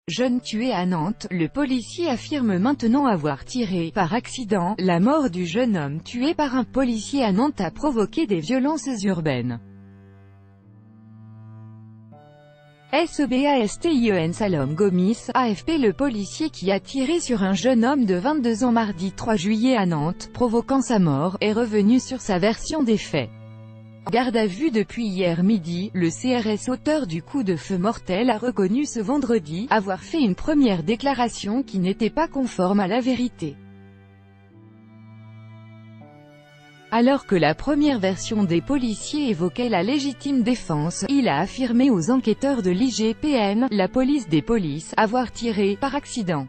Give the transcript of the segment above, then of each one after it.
Jeune tué à Nantes, le policier affirme maintenant avoir tiré, par accident. La mort du jeune homme tué par un policier à Nantes a provoqué des violences urbaines. SEBASTIEN Salom Gomis, AFP. Le policier qui a tiré sur un jeune homme de 22 ans mardi 3 juillet à Nantes, provoquant sa mort, est revenu sur sa version des faits. Garde à vue depuis hier midi, le CRS auteur du coup de feu mortel a reconnu ce vendredi avoir fait une première déclaration qui n'était pas conforme à la vérité. Alors que la première version des policiers évoquait la légitime défense, il a affirmé aux enquêteurs de l'IGPN, la police des polices, avoir tiré, par accident.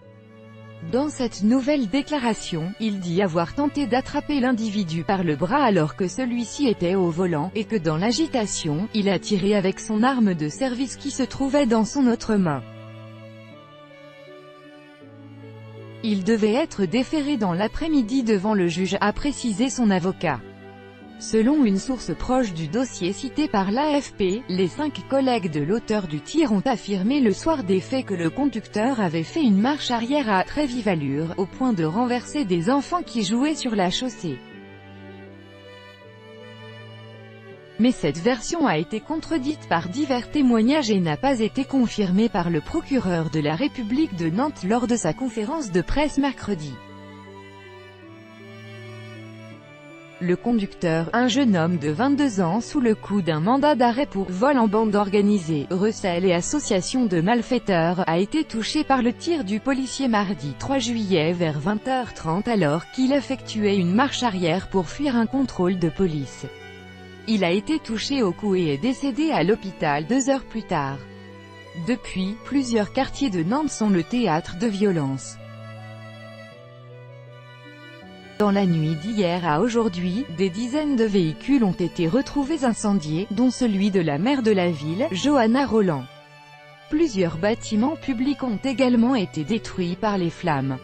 Dans cette nouvelle déclaration, il dit avoir tenté d'attraper l'individu par le bras alors que celui-ci était au volant, et que dans l'agitation, il a tiré avec son arme de service qui se trouvait dans son autre main. Il devait être déféré dans l'après-midi devant le juge, a précisé son avocat. Selon une source proche du dossier cité par l'AFP, les 5 collègues de l'auteur du tir ont affirmé le soir des faits que le conducteur avait fait une marche arrière à très vive allure, au point de renverser des enfants qui jouaient sur la chaussée. Mais cette version a été contredite par divers témoignages et n'a pas été confirmée par le procureur de la République de Nantes lors de sa conférence de presse mercredi. Le conducteur, un jeune homme de 22 ans sous le coup d'un mandat d'arrêt pour vol en bande organisée, recel et association de malfaiteurs, a été touché par le tir du policier mardi 3 juillet vers 20h30 alors qu'il effectuait une marche arrière pour fuir un contrôle de police. Il a été touché au cou et est décédé à l'hôpital 2 heures plus tard. Depuis, plusieurs quartiers de Nantes sont le théâtre de violences. Dans la nuit d'hier à aujourd'hui, des dizaines de véhicules ont été retrouvés incendiés, dont celui de la maire de la ville, Johanna Roland. Plusieurs bâtiments publics ont également été détruits par les flammes.